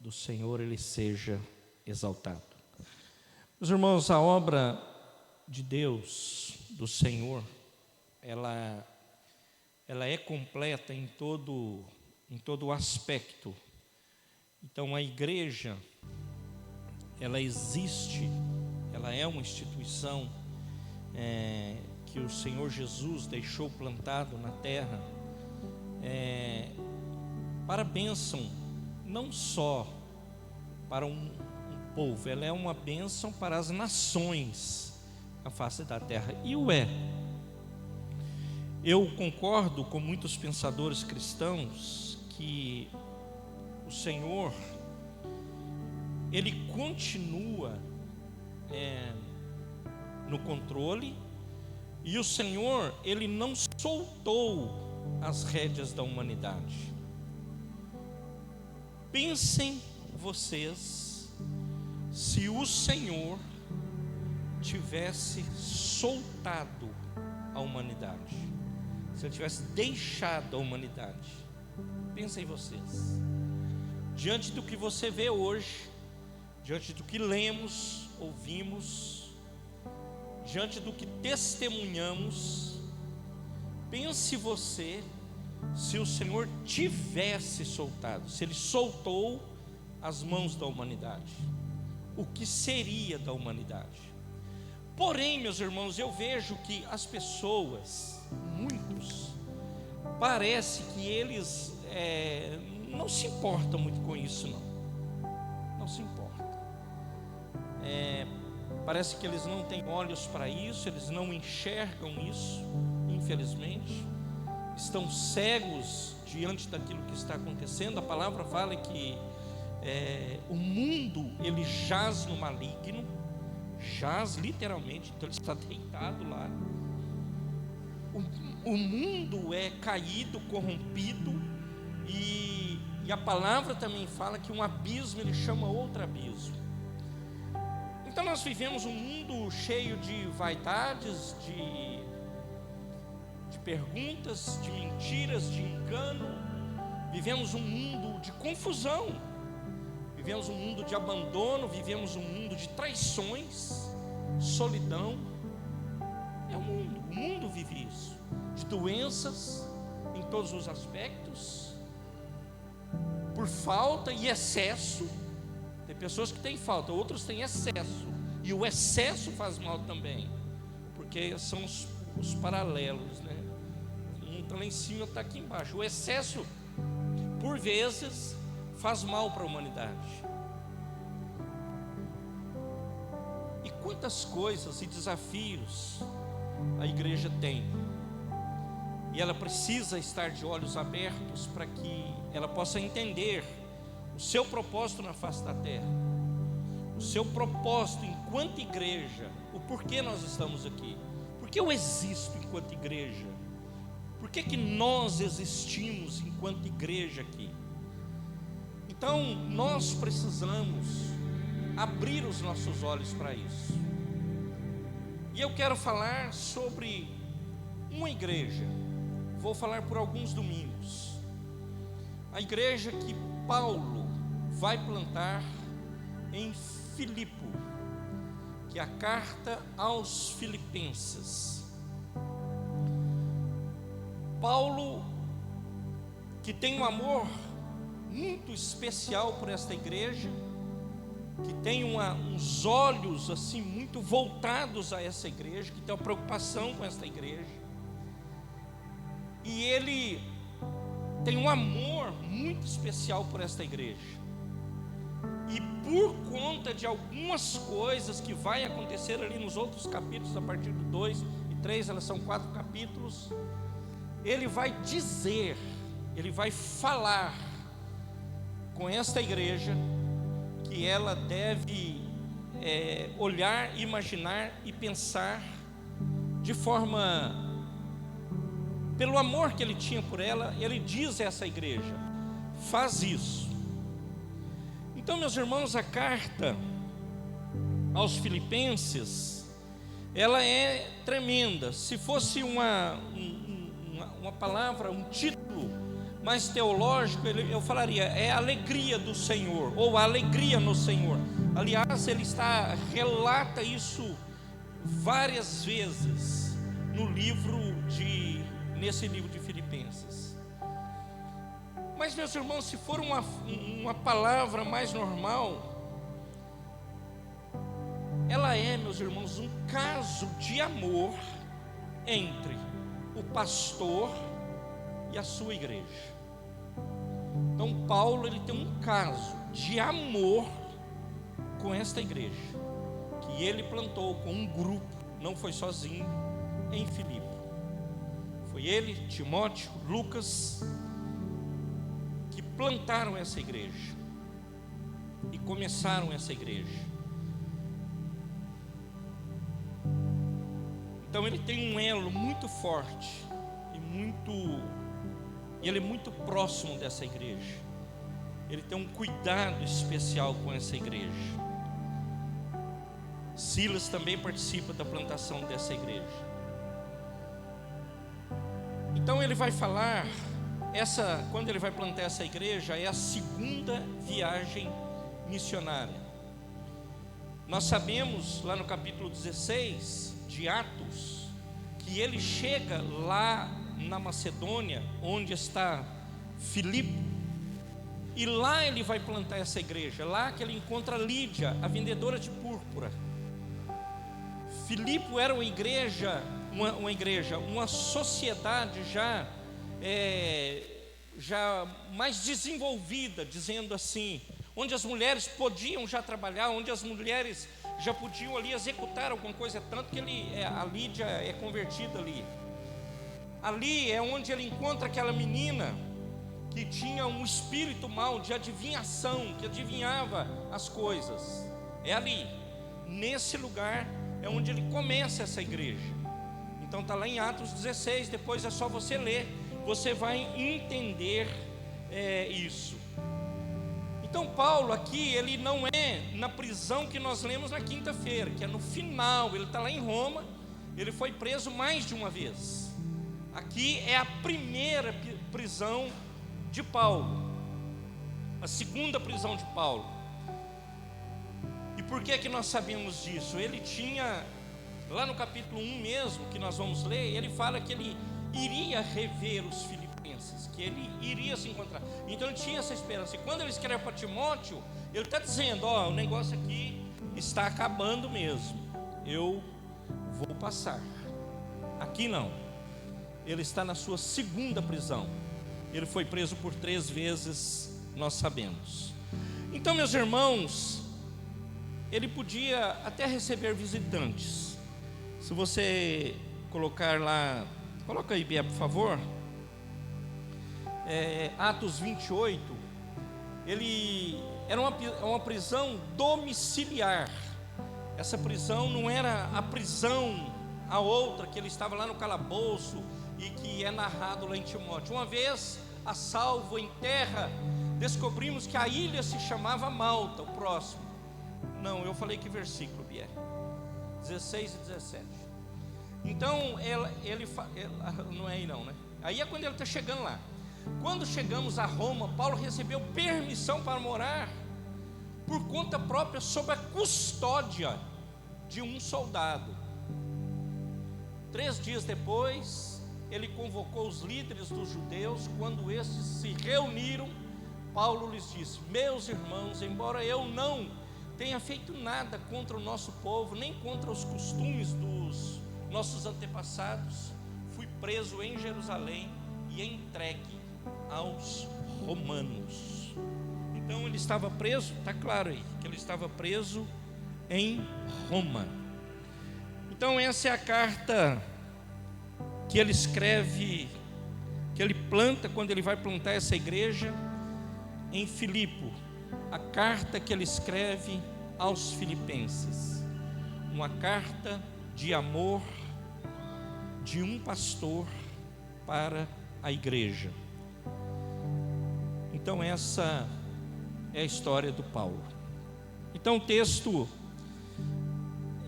do Senhor Ele seja exaltado. Meus irmãos, a obra de Deus, do Senhor, ela é completa em todo o aspecto. Então a igreja, ela existe, ela é uma instituição que o Senhor Jesus deixou plantado na terra para bênção, não só para um povo, ela é uma bênção para as nações na face da terra, e o é. Eu concordo com muitos pensadores cristãos que o Senhor, Ele continua no controle, e o Senhor, Ele não soltou as rédeas da humanidade. Pensem vocês, se o Senhor tivesse soltado a humanidade, se Ele tivesse deixado a humanidade, pensem vocês, diante do que você vê hoje, diante do que lemos, ouvimos, diante do que testemunhamos, pense você, se o Senhor tivesse soltado, se Ele soltou as mãos da humanidade, o que seria da humanidade? Porém, meus irmãos, eu vejo que as pessoas, muitos, parece que eles não se importam muito com isso, não se importam. Parece que eles não têm olhos para isso, eles não enxergam isso, infelizmente, estão cegos diante daquilo que está acontecendo. A palavra fala que o mundo, ele jaz no maligno, jaz literalmente, então ele está deitado lá. O mundo é caído, corrompido, e a palavra também fala que um abismo, ele chama outro abismo. Então nós vivemos um mundo cheio de vaidades, de perguntas, de mentiras, de engano. Vivemos um mundo de confusão, vivemos um mundo de abandono, vivemos um mundo de traições, solidão. O mundo vive isso, de doenças em todos os aspectos, por falta e excesso. Tem pessoas que têm falta, outros têm excesso, e o excesso faz mal também, porque são os paralelos, né? Um está lá em cima, está aqui embaixo. O excesso, por vezes, faz mal para a humanidade. E quantas coisas e desafios a igreja tem, e ela precisa estar de olhos abertos para que ela possa entender o seu propósito na face da terra, o seu propósito enquanto igreja, o porquê nós estamos aqui, porque eu existo enquanto igreja, por que nós existimos enquanto igreja aqui. Então nós precisamos abrir os nossos olhos para isso. E eu quero falar sobre uma igreja, vou falar por alguns domingos, a igreja que Paulo vai plantar em Filipo, que é a carta aos Filipenses. Paulo, que tem um amor muito especial por esta igreja, que tem uns olhos assim muito voltados a essa igreja, que tem uma preocupação com esta igreja, e ele tem um amor muito especial por esta igreja. E por conta de algumas coisas que vai acontecer ali nos outros capítulos, a partir do 2 e 3, elas são 4 capítulos, ele vai dizer, ele vai falar com esta igreja que ela deve olhar, imaginar e pensar de forma, pelo amor que ele tinha por ela. Ele diz a essa igreja: faz isso. Então, meus irmãos, a carta aos Filipenses, ela é tremenda. Se fosse uma palavra, um título mais teológico, eu falaria, é a alegria do Senhor, ou a alegria no Senhor. Aliás, ele relata isso várias vezes nesse livro de Filipenses. Mas, meus irmãos, se for uma palavra mais normal, ela é, meus irmãos, um caso de amor entre o pastor e a sua igreja. Então Paulo, ele tem um caso de amor com esta igreja, que ele plantou com um grupo, não foi sozinho, em Filipe. Foi ele, Timóteo, Lucas, que plantaram essa igreja e começaram essa igreja. Então ele tem um elo muito forte e ele é muito próximo dessa igreja. Ele tem um cuidado especial com essa igreja. Silas também participa da plantação dessa igreja. Então ele vai falar, quando ele vai plantar essa igreja, é a segunda viagem missionária. Nós sabemos lá no capítulo 16 de Atos, que ele chega lá na Macedônia, onde está Filipe, e lá ele vai plantar essa igreja, lá que ele encontra Lídia, a vendedora de púrpura. Filipe era uma sociedade já mais desenvolvida, dizendo assim, onde as mulheres podiam já trabalhar, onde as mulheres já podiam ali executar alguma coisa, tanto que a Lídia é convertida ali. Ali é onde ele encontra aquela menina que tinha um espírito mau de adivinhação, que adivinhava as coisas. É ali, nesse lugar é onde ele começa essa igreja. Então está lá em Atos 16, depois é só você ler, você vai entender isso. Então Paulo aqui, ele não é na prisão que nós lemos na quinta-feira, que é no final, ele está lá em Roma, ele foi preso mais de uma vez. Aqui é a primeira prisão de Paulo, a segunda prisão de Paulo. E por que nós sabemos disso? Ele tinha, lá no capítulo 1 mesmo, que nós vamos ler, ele fala que ele iria rever os filipenses, que ele iria se encontrar. Então ele tinha essa esperança. E quando ele escreve para Timóteo, ele está dizendo, o negócio aqui está acabando mesmo, eu vou passar. Aqui não. Ele está na sua segunda prisão. Ele foi preso por 3 vezes, nós sabemos. Então, meus irmãos, ele podia até receber visitantes. Se você colocar lá, coloca aí, Bia, por favor. Atos 28, ele era uma prisão domiciliar. Essa prisão não era a prisão, a outra, que ele estava lá no calabouço, e que é narrado lá em Timóteo. Uma vez, a salvo em terra, descobrimos que a ilha se chamava Malta, o próximo. Não, eu falei que versículo, Bier? 16 e 17. Então, ele não é aí não, né? Aí é quando ele está chegando lá. Quando chegamos a Roma, Paulo recebeu permissão para morar por conta própria, sob a custódia de um soldado. 3 dias depois, ele convocou os líderes dos judeus. Quando estes se reuniram, Paulo lhes disse: meus irmãos, embora eu não tenha feito nada contra o nosso povo, nem contra os costumes dos nossos antepassados, fui preso em Jerusalém e entregue aos romanos. Então ele estava preso, está claro aí, que ele estava preso em Roma. Então essa é a carta que ele escreve, que ele planta quando ele vai plantar essa igreja em Filipe, a carta que ele escreve aos filipenses, uma carta de amor de um pastor para a igreja. Então essa é a história do Paulo. Então o texto,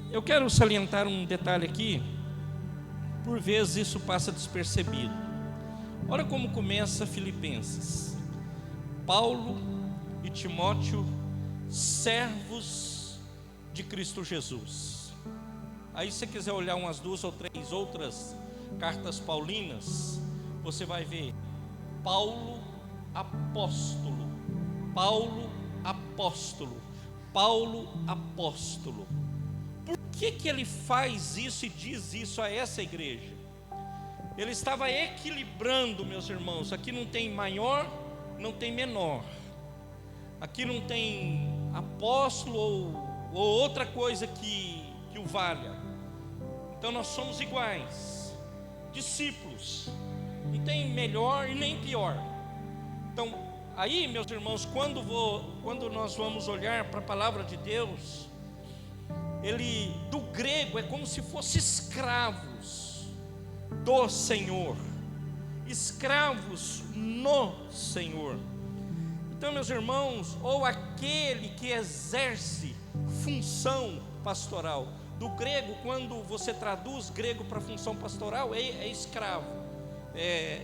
eu quero salientar um detalhe aqui. Por vezes isso passa despercebido. Olha como começa Filipenses. Paulo e Timóteo, servos de Cristo Jesus. Aí, se você quiser olhar umas 2 ou 3 outras cartas paulinas, você vai ver Paulo apóstolo, Paulo apóstolo, Paulo apóstolo. Por que ele faz isso e diz isso a essa igreja? Ele estava equilibrando, meus irmãos. Aqui não tem maior, não tem menor. Aqui não tem apóstolo ou outra coisa que o valha. Então nós somos iguais, discípulos. Não tem melhor e nem pior. Então, aí, meus irmãos, quando nós vamos olhar para a palavra de Deus, ele, do grego, é como se fossem escravos do Senhor, escravos no Senhor. Então, meus irmãos, ou aquele que exerce função pastoral. Do grego, quando você traduz grego para função pastoral, é escravo.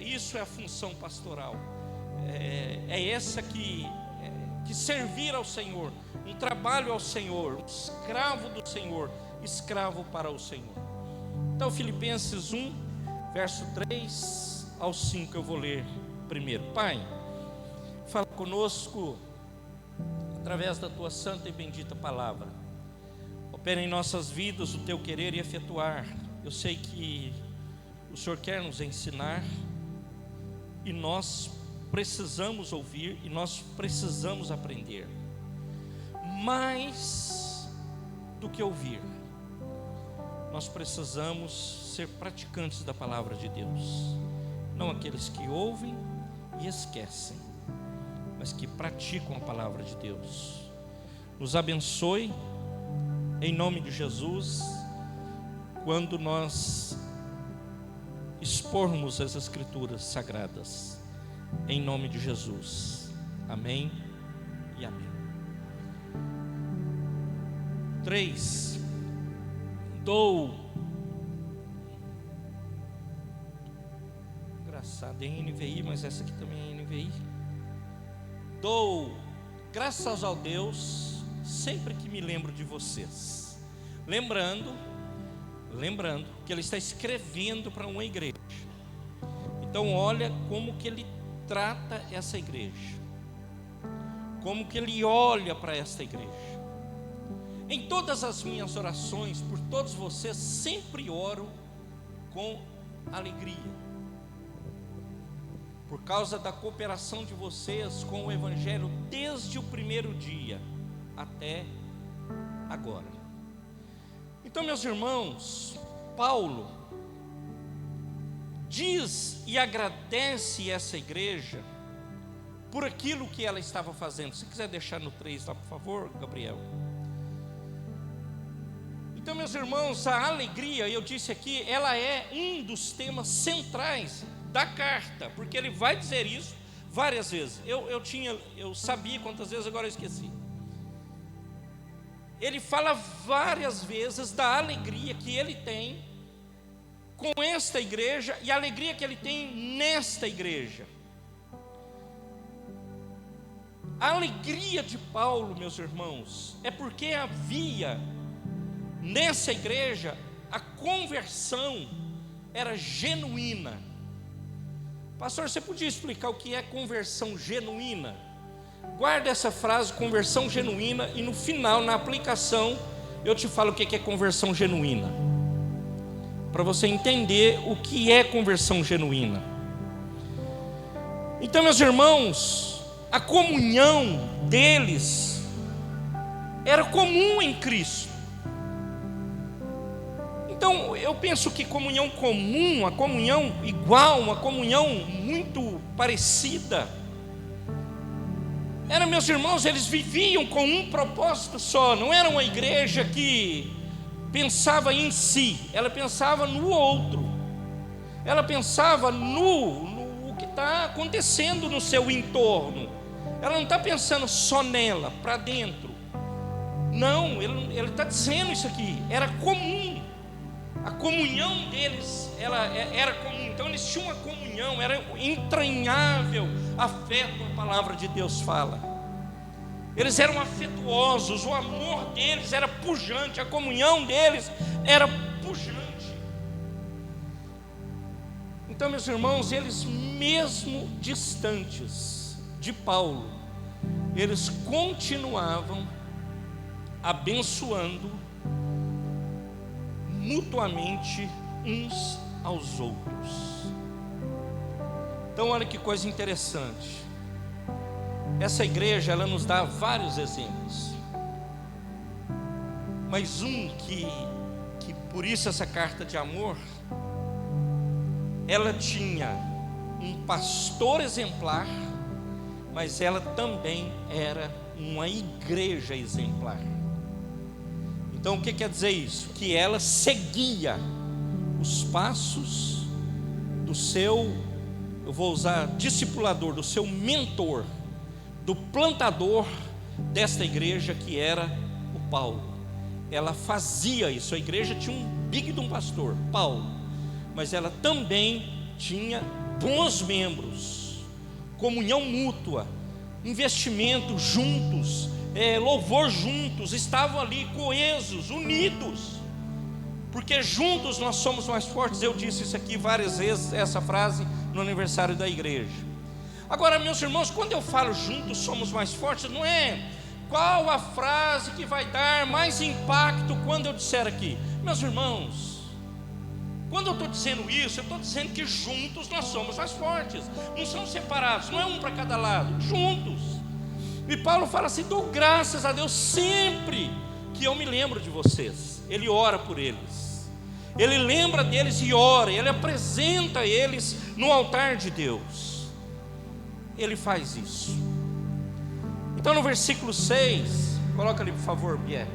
Isso é a função pastoral. É essa que servir ao Senhor, um trabalho ao Senhor, um escravo do Senhor, escravo para o Senhor. Então, Filipenses 1, verso 3 ao 5, eu vou ler primeiro. Pai, fala conosco através da tua santa e bendita palavra. Opera em nossas vidas o teu querer e efetuar. Eu sei que o Senhor quer nos ensinar e nós precisamos ouvir e nós precisamos aprender. Mais do que ouvir, nós precisamos ser praticantes da palavra de Deus. Não aqueles que ouvem e esquecem, mas que praticam a palavra de Deus. Nos abençoe em nome de Jesus, quando nós expormos as Escrituras sagradas, em nome de Jesus, amém e amém. 3. Engraçado, é NVI, mas essa aqui também é NVI. Dou graças ao Deus sempre que me lembro de vocês. Lembrando que ele está escrevendo para uma igreja. Então olha como que ele trata essa igreja, como que ele olha para esta igreja. Em todas as minhas orações por todos vocês, sempre oro com alegria, por causa da cooperação de vocês com o Evangelho desde o primeiro dia até agora. Então, meus irmãos, Paulo diz e agradece essa igreja por aquilo que ela estava fazendo. Se quiser deixar no 3 lá, por favor, Gabriel. Então, meus irmãos, a alegria, eu disse aqui, ela é um dos temas centrais da carta, porque ele vai dizer isso várias vezes. Eu sabia quantas vezes, agora eu esqueci. Ele fala várias vezes da alegria que ele tem com esta igreja e a alegria que ele tem nesta igreja. A alegria de Paulo, meus irmãos, é porque havia nessa igreja a conversão era genuína. Pastor, você podia explicar o que é conversão genuína? Guarda essa frase, conversão genuína, e no final, na aplicação, eu te falo o que é conversão genuína, para você entender o que é conversão genuína. Então, meus irmãos, a comunhão deles era comum em Cristo. Então, eu penso que comunhão comum, uma comunhão igual, uma comunhão muito parecida, era, meus irmãos, eles viviam com um propósito só. Não era uma igreja que pensava em si, ela pensava no outro, ela pensava no que está acontecendo no seu entorno. Ela não está pensando só nela, para dentro. Não, ele está dizendo isso aqui, era comum. A comunhão deles era comum. Então eles tinham uma comunhão comunhão, era entranhável afeto, a palavra de Deus fala. Eles eram afetuosos, o amor deles era pujante, a comunhão deles era pujante. Então, meus irmãos, eles mesmo distantes de Paulo, eles continuavam abençoando mutuamente uns aos outros. Então, olha que coisa interessante. Essa igreja, ela nos dá vários exemplos, mas que por isso essa carta de amor, ela tinha um pastor exemplar, mas ela também era uma igreja exemplar. Então, o que quer dizer isso? Que ela seguia os passos do seu, eu vou usar discipulador, do seu mentor, do plantador desta igreja, que era o Paulo. Ela fazia isso. A igreja tinha um big de um pastor, Paulo, mas ela também tinha bons membros, comunhão mútua, investimento juntos, louvor juntos, estavam ali coesos, unidos, porque juntos nós somos mais fortes. Eu disse isso aqui várias vezes, essa frase no aniversário da igreja. Agora, meus irmãos, quando eu falo juntos somos mais fortes, não é qual a frase que vai dar mais impacto quando eu disser aqui. Meus irmãos, quando eu estou dizendo isso, eu estou dizendo que juntos nós somos mais fortes, não são separados, não é um para cada lado, juntos. E Paulo fala assim: dou graças a Deus sempre que eu me lembro de vocês. Ele ora por eles, ele lembra deles e ora, ele apresenta eles no altar de Deus. Ele faz isso. Então, no versículo 6, coloca ali por favor, Pierre.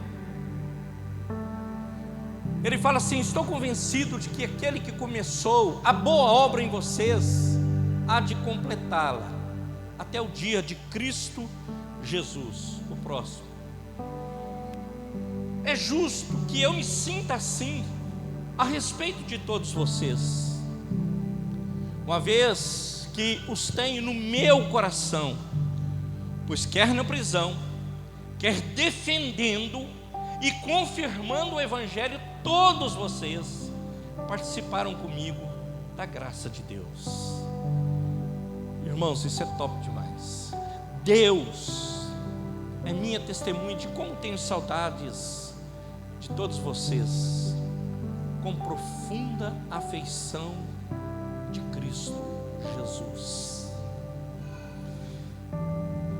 Ele fala assim: estou convencido de que aquele que começou a boa obra em vocês há de completá-la até o dia de Cristo Jesus, o próximo. É justo que eu me sinta assim a respeito de todos vocês, uma vez que os tenho no meu coração, pois quer na prisão, quer defendendo e confirmando o Evangelho, todos vocês participaram comigo da graça de Deus. Irmãos, isso é top demais. Deus é minha testemunha de como tenho saudades de todos vocês, com profunda afeição de Cristo Jesus.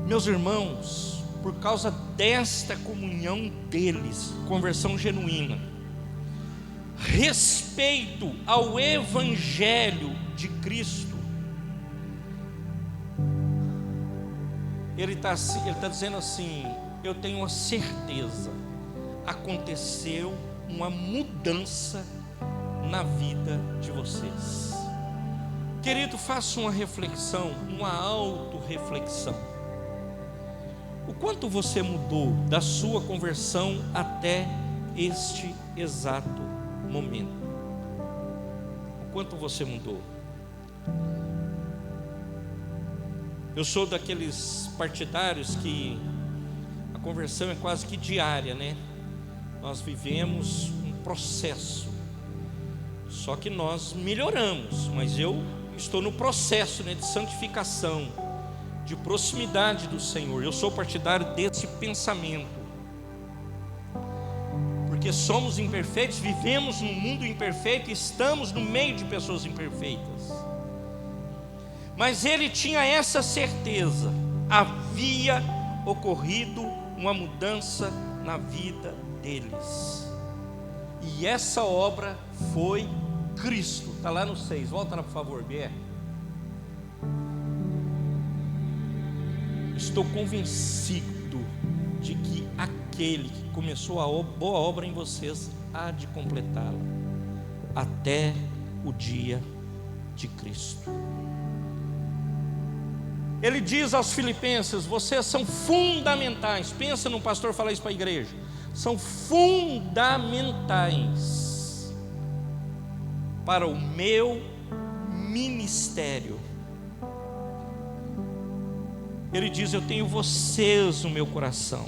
Meus irmãos, por causa desta comunhão deles, conversão genuína, respeito ao Evangelho de Cristo, ele está dizendo assim: eu tenho a certeza, aconteceu uma mudança na vida de vocês. Querido, faça uma reflexão, uma autorreflexão. O quanto você mudou da sua conversão até este exato momento? O quanto você mudou? Eu sou daqueles partidários que a conversão é quase que diária, né? Nós vivemos um processo, só que nós melhoramos, mas eu estou no processo, né, de santificação, de proximidade do Senhor. Eu sou partidário desse pensamento, porque somos imperfeitos, vivemos num mundo imperfeito e estamos no meio de pessoas imperfeitas. Mas ele tinha essa certeza: havia ocorrido uma mudança na vida deles, e essa obra foi Cristo. Está lá no 6, volta lá por favor, Bier. Estou convencido de que aquele que começou a boa obra em vocês há de completá-la até o dia de Cristo. Ele diz aos filipenses: vocês são fundamentais. Pensa num pastor falar isso para a igreja. São fundamentais para o meu ministério. Ele diz: eu tenho vocês no meu coração.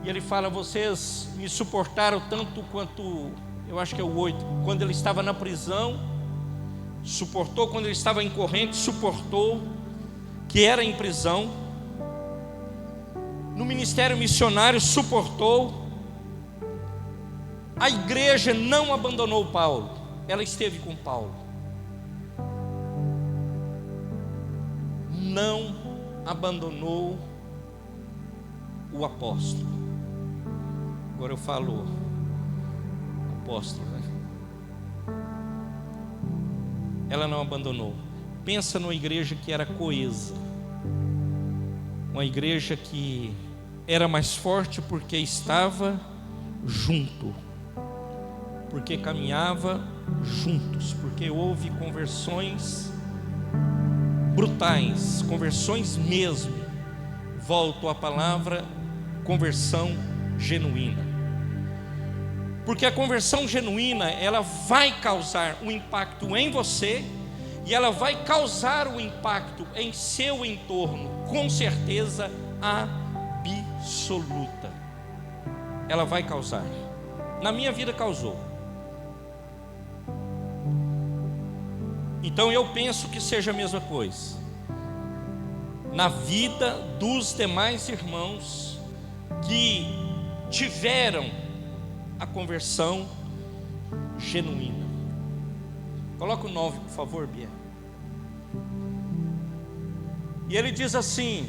E ele fala: vocês me suportaram tanto quanto, eu acho que é o 8, quando ele estava na prisão, suportou, quando ele estava em corrente, suportou, que era em prisão, no ministério missionário, suportou. A igreja não abandonou Paulo, ela esteve com Paulo. Não abandonou o apóstolo. Agora eu falo apóstolo, né? Ela não abandonou. Pensa numa igreja que era coesa, uma igreja que era mais forte porque estava junto, porque caminhava juntos, porque houve conversões brutais, conversões mesmo. Volto à palavra conversão genuína, porque a conversão genuína, ela vai causar um impacto em você, e ela vai causar um impacto em seu entorno, com certeza absoluta. Ela vai causar. Na minha vida causou. Então eu penso que seja a mesma coisa na vida dos demais irmãos que tiveram a conversão genuína. Coloca o 9, por favor, Bia. E ele diz assim: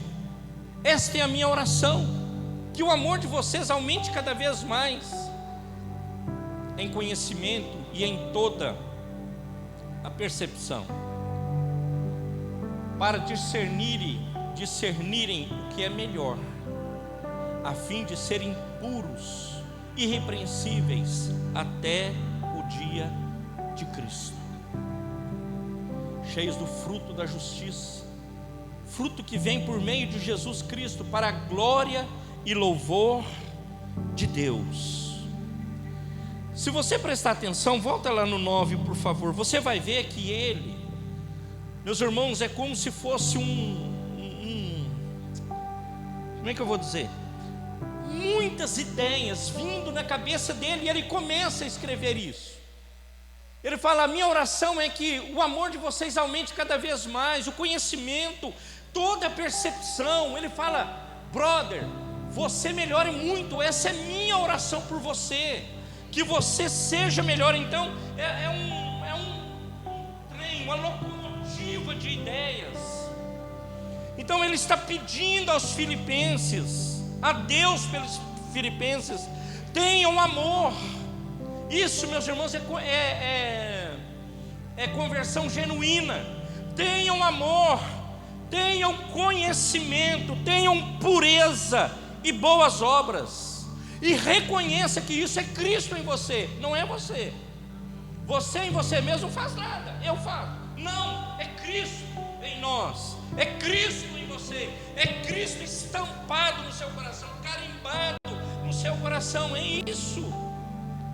esta é a minha oração, que o amor de vocês aumente cada vez mais em conhecimento e em toda a percepção, para discernirem o que é melhor, a fim de serem puros, irrepreensíveis até o dia de Cristo, cheios do fruto da justiça, fruto que vem por meio de Jesus Cristo, para a glória e louvor de Deus. Se você prestar atenção, volta lá no 9, por favor. Você vai ver que ele, meus irmãos, é como se fosse como é que eu vou dizer? Muitas ideias vindo na cabeça dele, e ele começa a escrever isso. Ele fala: a minha oração é que o amor de vocês aumente cada vez mais, o conhecimento, toda a percepção. Ele fala: brother, você melhore muito, essa é minha oração por você, que você seja melhor. Então é um trem, uma locomotiva de ideias. Então ele está pedindo aos filipenses, a Deus pelos filipenses: tenham amor. Isso, meus irmãos, é conversão genuína. Tenham amor, tenham conhecimento, tenham pureza e boas obras, e reconheça que isso é Cristo em você, não é você. Você em você mesmo não faz nada, eu faço. Não, é Cristo em nós, é Cristo em você, é Cristo estampado no seu coração, carimbado no seu coração.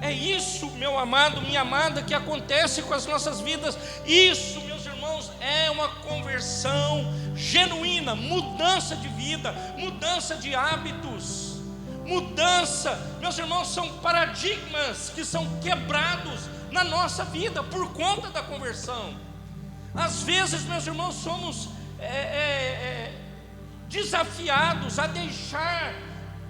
É isso, meu amado, minha amada, que acontece com as nossas vidas. Isso, meus irmãos, é uma conversão genuína, mudança de vida, mudança de hábitos, mudança, meus irmãos, são paradigmas que são quebrados na nossa vida por conta da conversão. Às vezes, meus irmãos, somos desafiados a deixar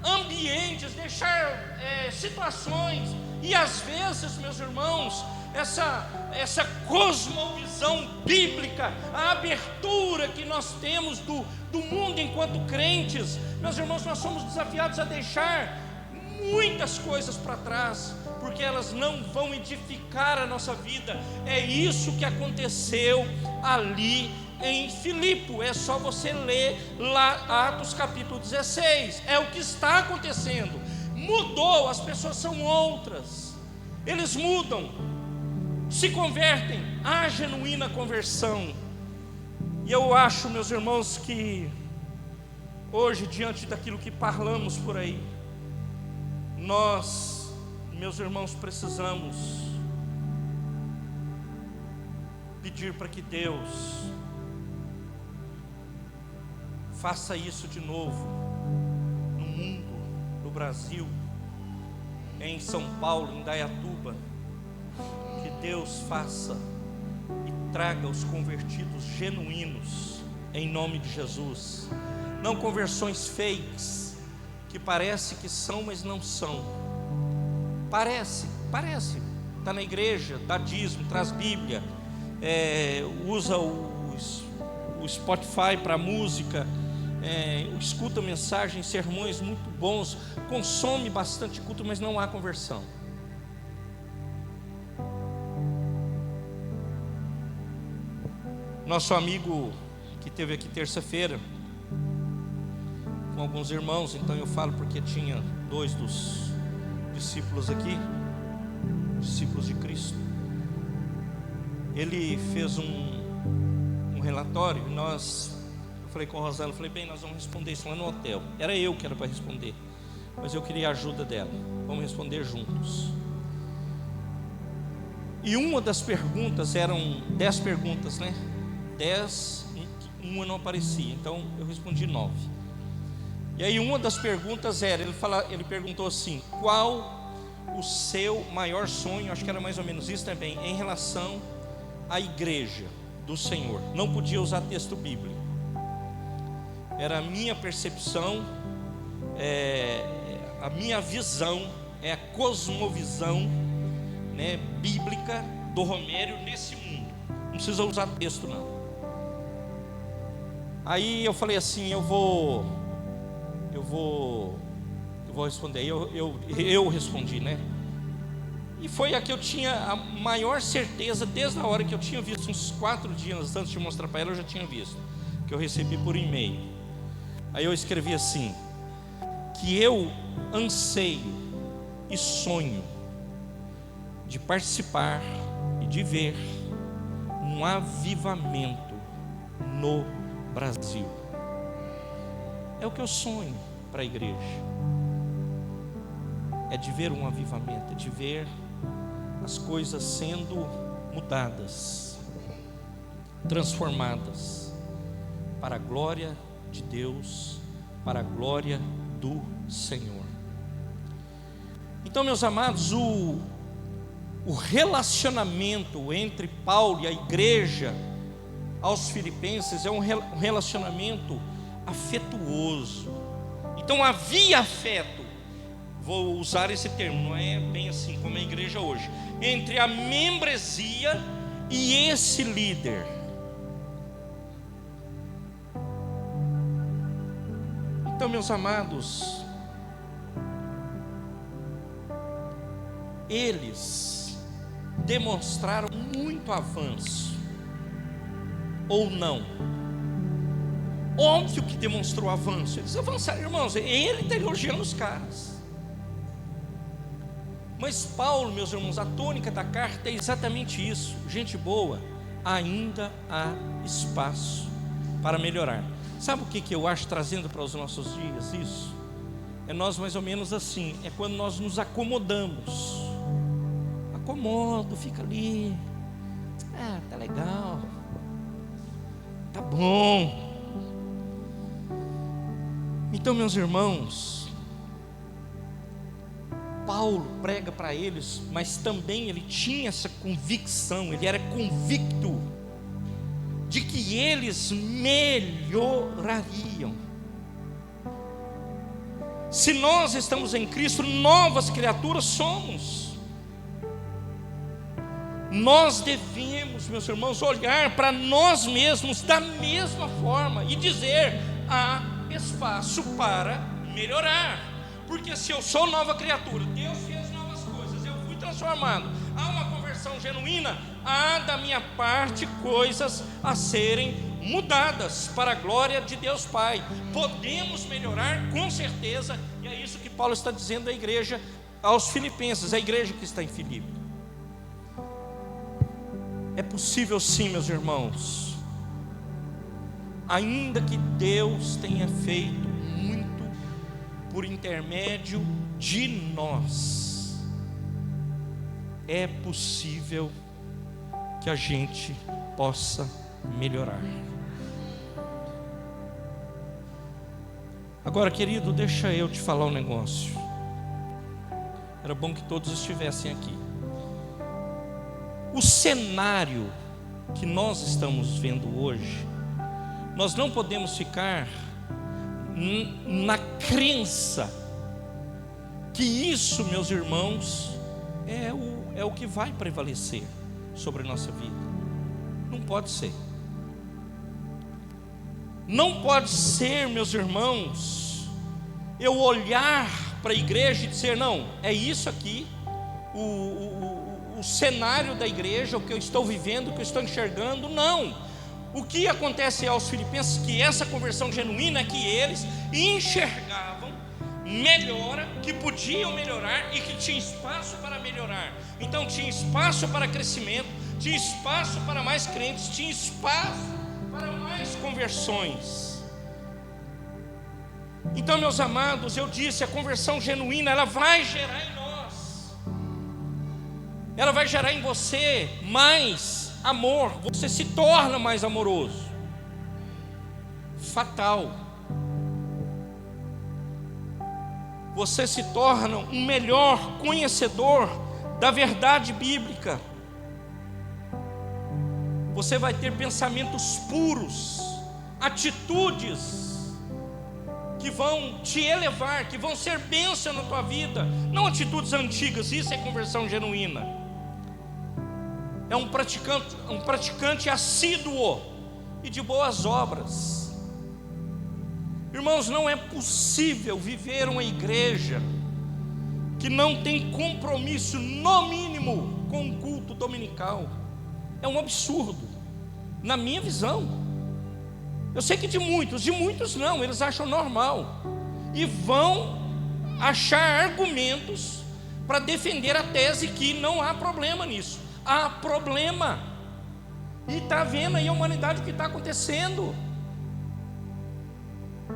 ambientes, deixar situações, e às vezes, meus irmãos, essa cosmovisão bíblica, a abertura que nós temos do mundo enquanto crentes, meus irmãos, nós somos desafiados a deixar muitas coisas para trás, porque elas não vão edificar a nossa vida. É isso que aconteceu ali em Filipe. É só você ler lá Atos capítulo 16, é o que está acontecendo. Mudou, as pessoas são outras, eles mudam, se convertem, há genuína conversão. E eu acho, meus irmãos, que hoje, diante daquilo que falamos por aí, nós, meus irmãos, precisamos pedir para que Deus faça isso de novo no mundo, no Brasil, em São Paulo, em Indaiatuba. Que Deus faça e traga os convertidos genuínos, em nome de Jesus. Não conversões fakes, que parece que são, mas não são. Parece, está na igreja, dá dízimo, traz Bíblia, usa o Spotify para música, escuta mensagens, sermões muito bons, consome bastante culto, mas não há conversão. Nosso amigo que esteve aqui terça-feira com alguns irmãos, então eu falo porque tinha 2 dos discípulos aqui, discípulos de Cristo. Ele fez um relatório e eu falei com a Rosana, falei, bem, nós vamos responder isso lá no hotel. Era eu que era para responder, mas eu queria a ajuda dela. Vamos responder juntos. E uma das perguntas, eram 10 perguntas, né? 10, uma não aparecia, então eu respondi 9. E aí uma das perguntas era, ele perguntou assim: qual o seu maior sonho? Acho que era mais ou menos isso também, em relação à igreja do Senhor. Não podia usar texto bíblico. Era a minha percepção, a minha visão, a cosmovisão, né, bíblica do Romério nesse mundo. Não precisa usar texto não. Aí eu falei assim, eu vou responder. Eu respondi, né? E foi a que eu tinha a maior certeza, desde a hora que eu tinha visto, uns 4 dias antes de mostrar para ela, eu já tinha visto, que eu recebi por e-mail. Aí eu escrevi assim: que eu anseio e sonho de participar e de ver um avivamento no Brasil. É o que eu sonho para a igreja, é de ver um avivamento, é de ver as coisas sendo mudadas, transformadas para a glória de Deus, para a glória do Senhor. Então, meus amados, o relacionamento entre Paulo e a igreja aos Filipenses é um relacionamento afetuoso. Então havia afeto, vou usar esse termo, não é bem assim como a igreja hoje, entre a membresia e esse líder. Então, meus amados, eles demonstraram muito avanço, ou não? Óbvio que demonstrou avanço. Eles avançaram, irmãos. Ele está elogiando os caras. Mas Paulo, meus irmãos, a tônica da carta é exatamente isso. Gente boa, ainda há espaço para melhorar. Sabe o que eu acho, trazendo para os nossos dias isso? É nós mais ou menos assim, é quando nós nos acomodamos. Acomodo, fica ali. Tá legal, tá bom. Então, meus irmãos, Paulo prega para eles, mas também ele tinha essa convicção, ele era convicto de que eles melhorariam. Se nós estamos em Cristo, novas criaturas somos. Nós devemos, meus irmãos, olhar para nós mesmos da mesma forma e dizer: há espaço para melhorar. Porque se eu sou nova criatura, Deus fez novas coisas, eu fui transformado, há uma conversão genuína, há da minha parte coisas a serem mudadas para a glória de Deus Pai. Podemos melhorar com certeza, e é isso que Paulo está dizendo à igreja, aos Filipenses, a igreja que está em Filipe. É possível sim, meus irmãos, ainda que Deus tenha feito muito por intermédio de nós, é possível que a gente possa melhorar. Agora, querido, deixa eu te falar um negócio. Era bom que todos estivessem aqui. O cenário que nós estamos vendo hoje, nós não podemos ficar na crença que isso, meus irmãos, é o que vai prevalecer sobre a nossa vida. Não pode ser. Não pode ser, meus irmãos, eu olhar para a igreja e dizer, não, é isso aqui, o cenário da igreja, o que eu estou vivendo, o que eu estou enxergando. Não. O que acontece aos filipenses, que essa conversão genuína é que eles enxergavam melhora, que podiam melhorar e que tinha espaço para melhorar. Então tinha espaço para crescimento, tinha espaço para mais crentes, tinha espaço para mais conversões. Então, meus amados, eu disse, a conversão genuína, ela vai gerar em nós, ela vai gerar em você mais amor, você se torna mais amoroso. Fatal. Você se torna um melhor conhecedor da verdade bíblica. Você vai ter pensamentos puros, atitudes que vão te elevar, que vão ser bênção na tua vida, não atitudes antigas. Isso é conversão genuína. É um praticante assíduo e de boas obras. Irmãos, não é possível viver uma igreja que não tem compromisso, no mínimo, com o culto dominical. É um absurdo, na minha visão. Eu sei que de muitos não, eles acham normal e vão achar argumentos para defender a tese que não há problema nisso. Há problema, e está vendo aí a humanidade o que está acontecendo.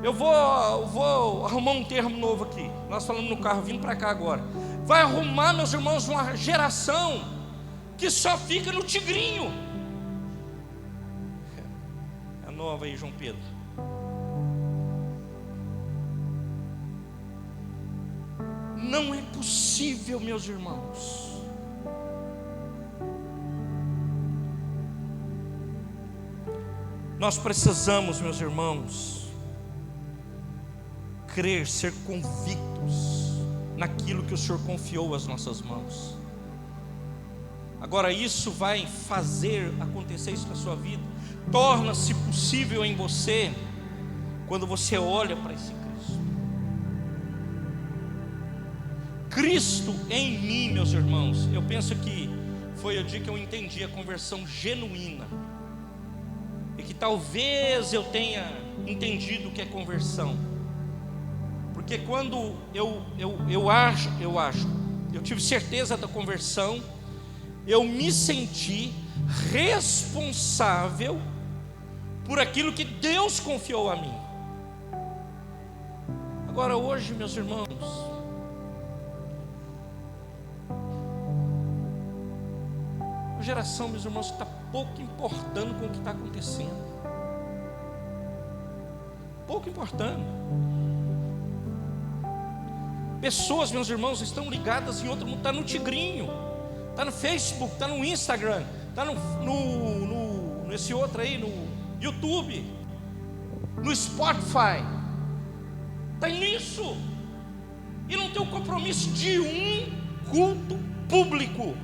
Eu vou arrumar um termo novo aqui. Nós falamos no carro vindo para cá agora. Vai arrumar, meus irmãos, uma geração que só fica no tigrinho. É nova aí, João Pedro. Não é possível, meus irmãos. Nós precisamos, meus irmãos, crer, ser convictos naquilo que o Senhor confiou às nossas mãos. Agora, isso vai fazer acontecer isso na sua vida. Torna-se possível em você quando você olha para esse Cristo. Cristo em mim, meus irmãos. Eu penso que foi o dia que eu entendi a conversão genuína, e que talvez eu tenha entendido o que é conversão. Porque quando eu tive certeza da conversão, eu me senti responsável por aquilo que Deus confiou a mim. Agora, hoje, meus irmãos, a geração, meus irmãos, está pouco importando com o que está acontecendo. Pouco importando. Pessoas, meus irmãos, estão ligadas em outro mundo. Está no tigrinho, está no Facebook, está no Instagram, está nesse outro aí, no YouTube, no Spotify. Está nisso. E não tem o compromisso de um culto público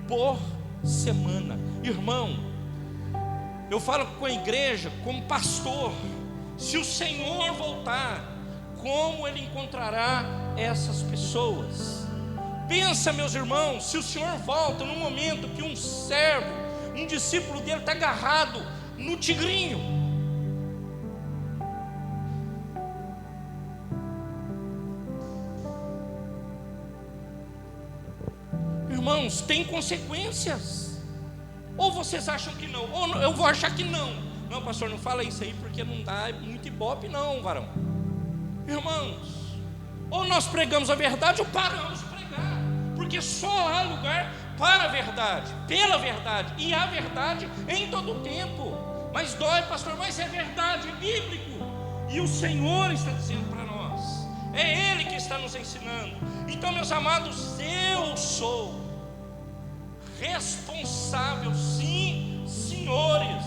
por semana. Irmão, eu falo com a igreja como pastor. Se o Senhor voltar, como Ele encontrará essas pessoas? Pensa, meus irmãos, se o Senhor volta no momento que um servo, um discípulo dele está agarrado no tigrinho. Irmãos, tem consequências. Ou vocês acham que não, ou eu vou achar que não. Não, pastor, não fala isso aí, porque não dá muito ibope não, varão. Irmãos, ou nós pregamos a verdade ou paramos de pregar, porque só há lugar para a verdade, pela verdade e a verdade em todo o tempo. Mas dói, pastor, mas é verdade, é bíblico. E o Senhor está dizendo para nós, é Ele que está nos ensinando. Então, meus amados, eu sou responsável, sim, senhores,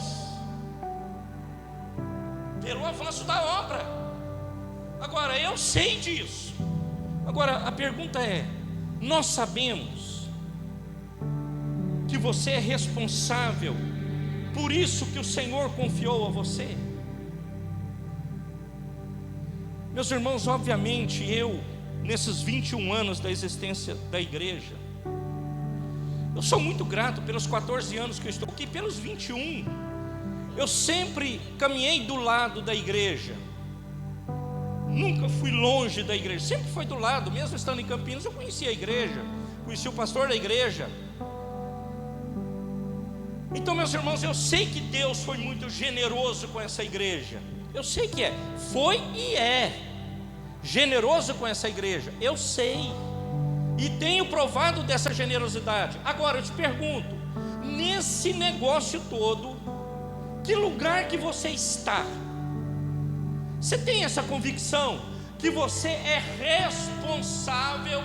pelo avanço da obra. Agora, eu sei disso. Agora, a pergunta é: nós sabemos que você é responsável por isso que o Senhor confiou a você? Meus irmãos, obviamente eu, nesses 21 anos da existência da igreja, eu sou muito grato pelos 14 anos que eu estou aqui, pelos 21, eu sempre caminhei do lado da igreja, nunca fui longe da igreja, sempre foi do lado, mesmo estando em Campinas, eu conhecia a igreja, conheci o pastor da igreja. Então, meus irmãos, eu sei que Deus foi muito generoso com essa igreja, eu sei que foi e é generoso com essa igreja, eu sei, e tenho provado dessa generosidade. Agora eu te pergunto, nesse negócio todo, que lugar que você está? Você tem essa convicção que você é responsável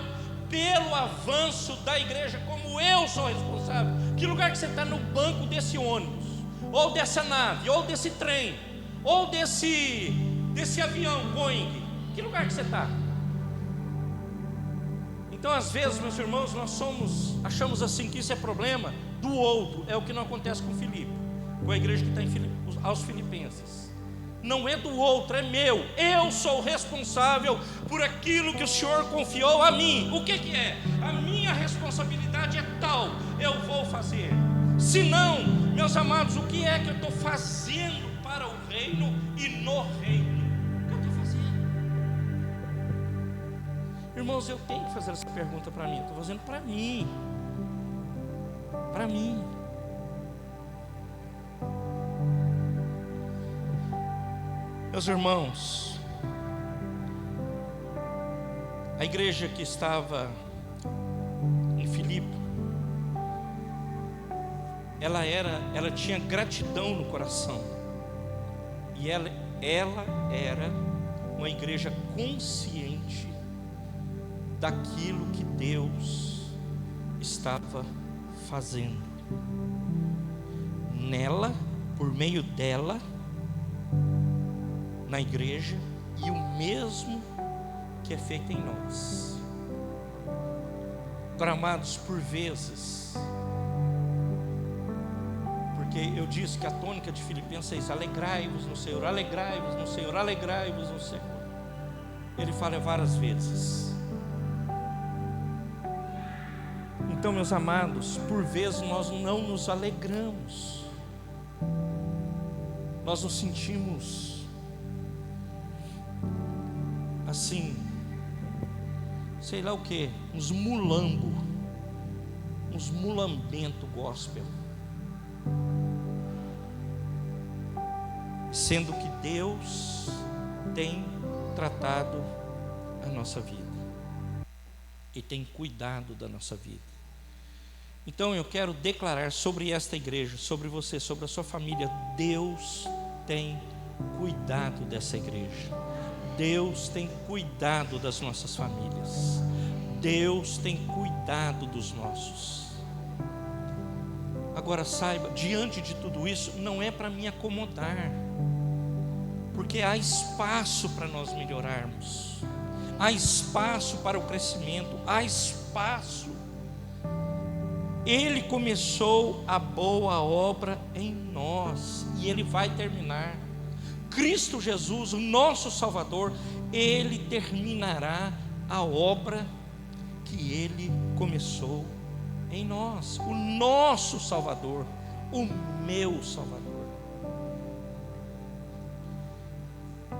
pelo avanço da igreja, como eu sou responsável? Que lugar que você está no banco desse ônibus, ou dessa nave, ou desse trem, ou desse avião Boeing? Que lugar que você está? Então, às vezes, meus irmãos, nós achamos assim que isso é problema do outro. É o que não acontece com Filipe, com a igreja que está aos Filipenses. Não é do outro, é meu. Eu sou responsável por aquilo que o Senhor confiou a mim. O que é? A minha responsabilidade é tal, eu vou fazer. Se não, meus amados, o que é que eu estou fazendo para o reino e no reino? O que eu estou fazendo? Irmãos, eu tenho que fazer essa pergunta para mim. Eu estou fazendo para mim. Para mim. Meus irmãos, a igreja que estava em Filipe, ela tinha gratidão no coração, e ela era uma igreja consciente daquilo que Deus estava fazendo nela, por meio dela, na igreja, e o mesmo que é feito em nós. Agora, amados, por vezes, porque eu disse que a tônica de Filipenses é isso: alegrai-vos no Senhor, alegrai-vos no Senhor, alegrai-vos no Senhor. Ele fala várias vezes. Então, meus amados, por vezes nós não nos alegramos, nós nos sentimos assim, sei lá o que, uns mulambento gospel, sendo que Deus tem tratado a nossa vida e tem cuidado da nossa vida. Então eu quero declarar sobre esta igreja, sobre você, sobre a sua família: Deus tem cuidado dessa igreja. Deus tem cuidado das nossas famílias. Deus tem cuidado dos nossos. Agora saiba, diante de tudo isso, não é para me acomodar, porque há espaço para nós melhorarmos, há espaço para o crescimento, há espaço. Ele começou a boa obra em nós e Ele vai terminar. Cristo Jesus, o nosso Salvador, Ele terminará a obra que Ele começou em nós. O nosso Salvador, o meu Salvador.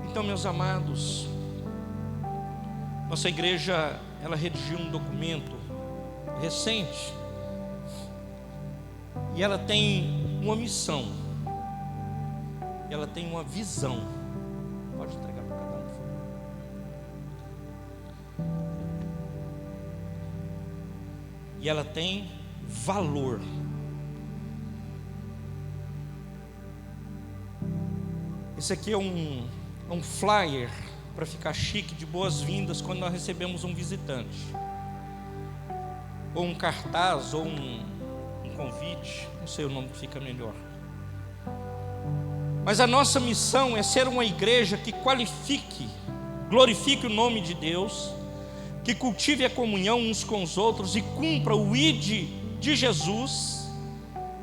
Então, meus amados, nossa igreja, ela redigiu um documento recente, e ela tem uma missão, ela tem uma visão. Pode entregar para cada um, por favor. E ela tem valor. Esse aqui é um flyer para ficar chique de boas-vindas quando nós recebemos um visitante, ou um cartaz, ou um convite, não sei o nome que fica melhor. Mas a nossa missão é ser uma igreja que qualifique, glorifique o nome de Deus, que cultive a comunhão uns com os outros e cumpra o ID de Jesus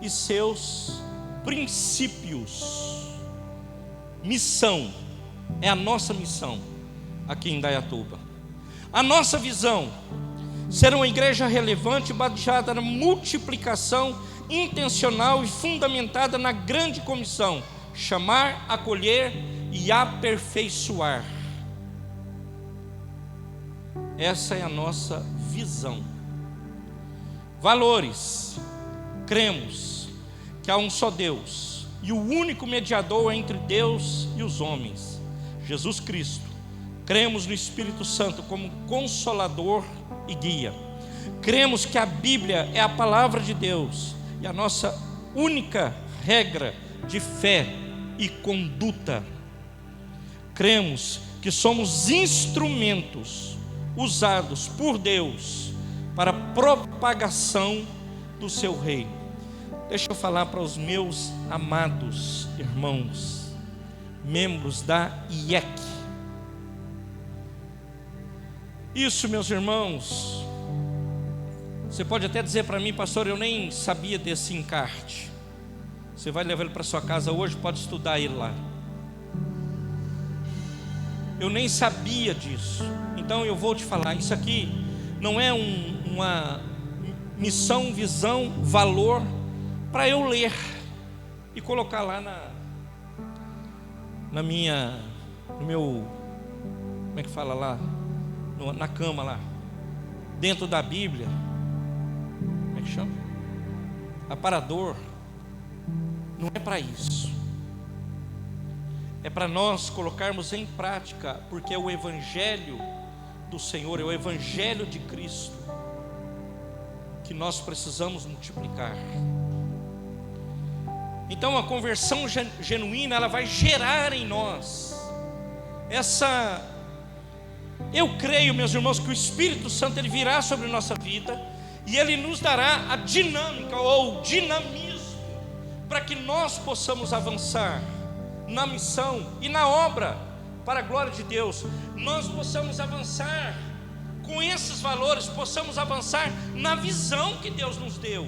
e seus princípios. Missão, é a nossa missão aqui em Indaiatuba. A nossa visão, ser uma igreja relevante, baseada na multiplicação intencional e fundamentada na grande comissão: chamar, acolher e aperfeiçoar. Essa é a nossa visão. Valores: cremos que há um só Deus e o único mediador entre Deus e os homens, Jesus Cristo. Cremos no Espírito Santo como consolador e guia. Cremos que a Bíblia é a palavra de Deus e a nossa única regra de fé e conduta. Cremos que somos instrumentos usados por Deus para a propagação do seu reino. Deixa eu falar para os meus amados irmãos, membros da IEC. Isso, meus irmãos, você pode até dizer para mim: pastor, eu nem sabia desse encarte. Você vai levar ele para sua casa hoje, pode estudar ele lá. Eu nem sabia disso. Então eu vou te falar, isso aqui não é uma missão, visão, valor para eu ler e colocar lá no meu, como é que fala lá, na cama lá, dentro da Bíblia. Como é que chama? Aparador. Não é para isso. É para nós colocarmos em prática, porque é o Evangelho do Senhor, é o Evangelho de Cristo que nós precisamos multiplicar. Então a conversão genuína, ela vai gerar em nós eu creio, meus irmãos, que o Espírito Santo ele virá sobre a nossa vida e ele nos dará a dinâmica ou dinamismo para que nós possamos avançar na missão e na obra para a glória de Deus. Nós possamos avançar com esses valores, possamos avançar na visão que Deus nos deu,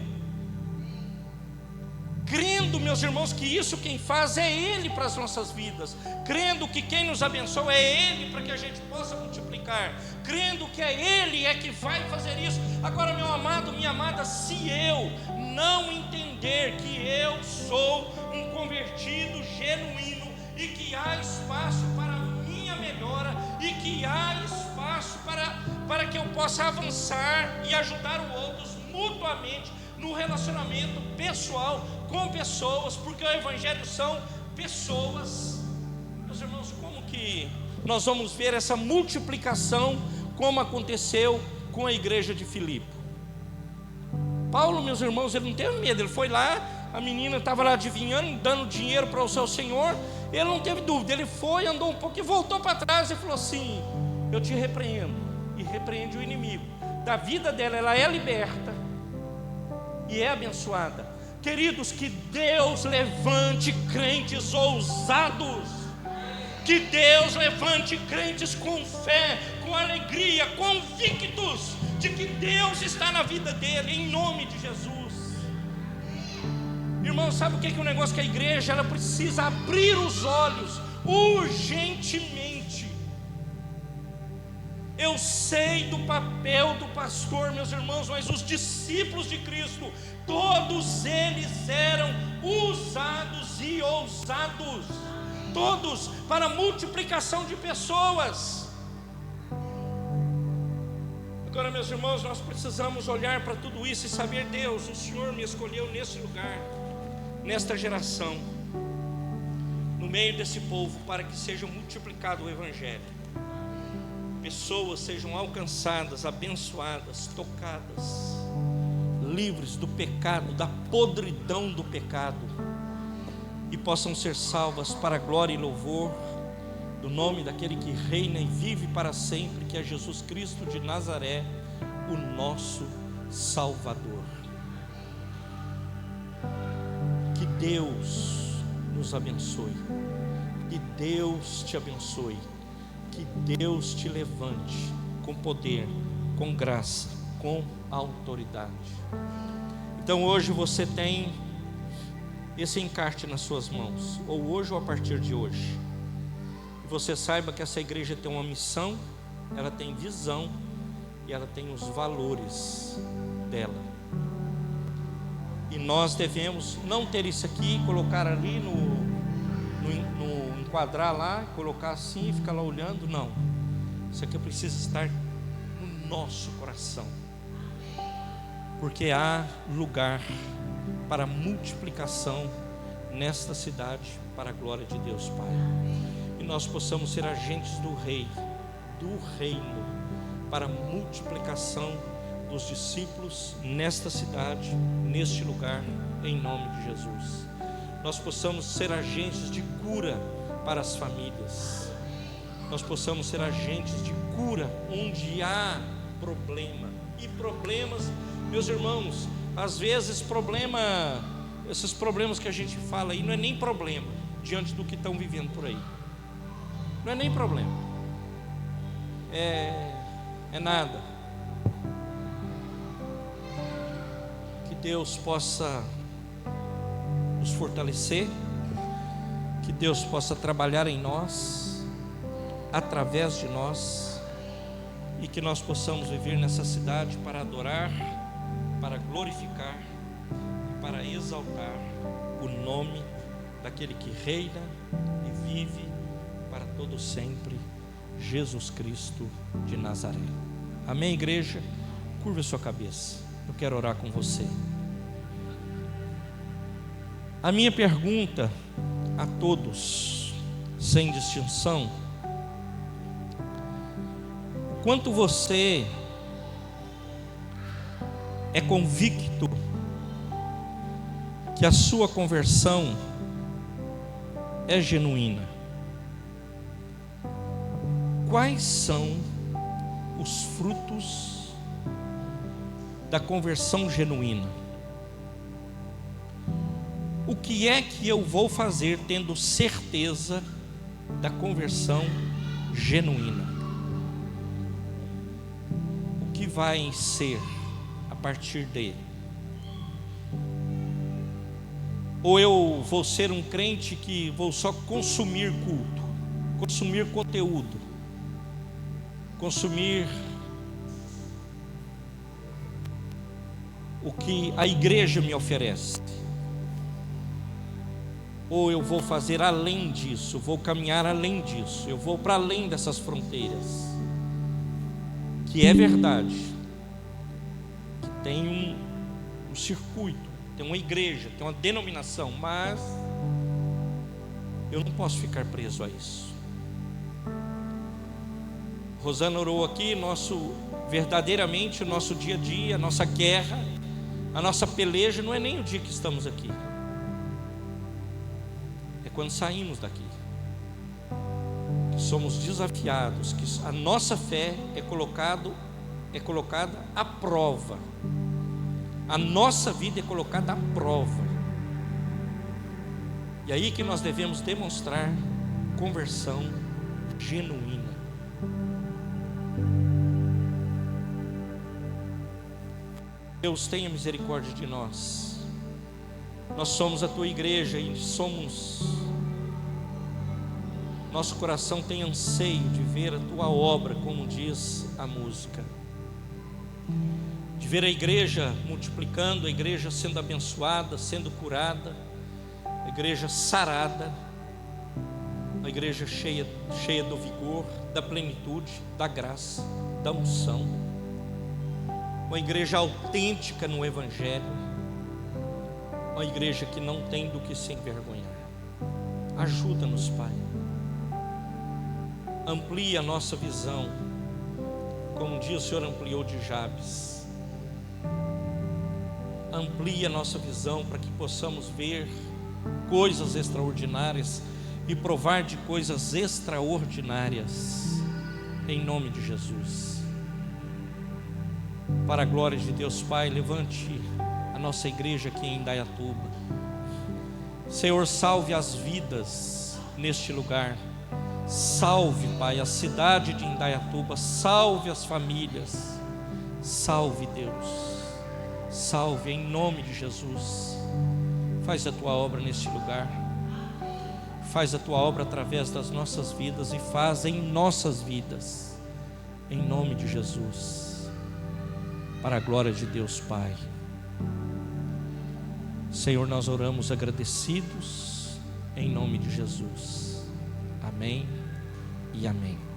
crendo, meus irmãos, que isso quem faz é Ele para as nossas vidas, crendo que quem nos abençoa é Ele para que a gente possa multiplicar, crendo que é Ele que vai fazer isso. Agora, meu amado, minha amada, se eu não entender que eu sou um convertido genuíno e que há espaço para a minha melhora e que há espaço para que eu possa avançar e ajudar os outros mutuamente no relacionamento pessoal com pessoas, porque o Evangelho são pessoas. Meus irmãos, como que nós vamos ver essa multiplicação como aconteceu com a igreja de Filipe? Paulo, meus irmãos, ele não teve medo, ele foi lá, a menina estava lá adivinhando, dando dinheiro para o seu senhor, ele não teve dúvida, ele foi, andou um pouco e voltou para trás e falou assim: eu te repreendo, e repreende o inimigo. Da vida dela, ela é liberta e é abençoada. Queridos, que Deus levante crentes ousados, que Deus levante crentes com fé, com alegria, convictos de que Deus está na vida dele, em nome de Jesus. Irmão, sabe o que é o negócio? Que a igreja ela precisa abrir os olhos urgentemente. Eu sei do papel do pastor, meus irmãos, mas os discípulos de Cristo, todos eles eram usados e ousados, todos para a multiplicação de pessoas. Agora, meus irmãos, nós precisamos olhar para tudo isso e saber: Deus, o Senhor me escolheu nesse lugar, nesta geração, no meio desse povo, para que seja multiplicado o Evangelho, pessoas sejam alcançadas, abençoadas, tocadas, livres do pecado, da podridão do pecado, e possam ser salvas para a glória e louvor do nome daquele que reina e vive para sempre, que é Jesus Cristo de Nazaré, o nosso Salvador. Que Deus nos abençoe, que Deus te abençoe, que Deus te levante com poder, com graça, com autoridade. Então hoje você tem esse encarte nas suas mãos, ou hoje ou a partir de hoje. E você saiba que essa igreja tem uma missão, ela tem visão e ela tem os valores dela. E nós devemos não ter isso aqui, colocar ali no enquadrar lá, colocar assim e ficar lá olhando. Não, isso aqui precisa estar no nosso coração, porque há lugar para multiplicação nesta cidade, para a glória de Deus Pai. E nós possamos ser agentes do Rei, do reino, para a multiplicação dos discípulos nesta cidade, neste lugar, em nome de Jesus. Nós possamos ser agentes de cura para as famílias, nós possamos ser agentes de cura onde há problema. E problemas, meus irmãos, às vezes esses problemas que a gente fala aí não é nem problema diante do que estão vivendo por aí, não é nem problema, é nada. Que Deus possa nos fortalecer, que Deus possa trabalhar em nós, através de nós, e que nós possamos viver nessa cidade para adorar, para glorificar e para exaltar o nome daquele que reina e vive para todo sempre, Jesus Cristo de Nazaré. Amém, igreja? Curva a sua cabeça, eu quero orar com você. A minha pergunta a todos, sem distinção: quanto você é convicto que a sua conversão é genuína? Quais são os frutos da conversão genuína? O que é que eu vou fazer tendo certeza da conversão genuína? O que vai ser a partir dele? Ou eu vou ser um crente que vou só consumir culto, consumir conteúdo, consumir o que a igreja me oferece? Ou eu vou fazer além disso, vou caminhar além disso, eu vou para além dessas fronteiras? Que é verdade, que tem um circuito, tem uma igreja, tem uma denominação, mas eu não posso ficar preso a isso. Rosana orou aqui, verdadeiramente o nosso dia a dia, a nossa guerra, a nossa peleja não é nem o dia que estamos aqui, é quando saímos daqui, que somos desafiados, que a nossa fé é colocada à prova, a nossa vida é colocada à prova, e aí que nós devemos demonstrar conversão genuína. Deus, tenha misericórdia de nós. Nós somos a tua igreja e nosso coração tem anseio de ver a tua obra, como diz a música, de ver a igreja multiplicando, a igreja sendo abençoada, sendo curada, a igreja sarada, a igreja cheia do vigor, da plenitude, da graça, da unção, uma igreja autêntica no Evangelho, uma igreja que não tem do que se envergonhar. Ajuda-nos, Pai, amplia a nossa visão, como um dia o Senhor ampliou de Jabes, amplie a nossa visão para que possamos ver coisas extraordinárias e provar de coisas extraordinárias, em nome de Jesus. Para a glória de Deus, Pai, levante a nossa igreja aqui em Indaiatuba. Senhor, salve as vidas neste lugar. Salve, Pai, a cidade de Indaiatuba. Salve as famílias. Salve, Deus. Salve em nome de Jesus. Faz a tua obra neste lugar. Faz a tua obra através das nossas vidas e faz em nossas vidas, em nome de Jesus, para a glória de Deus Pai. Senhor, nós oramos agradecidos em nome de Jesus. Amém e amém.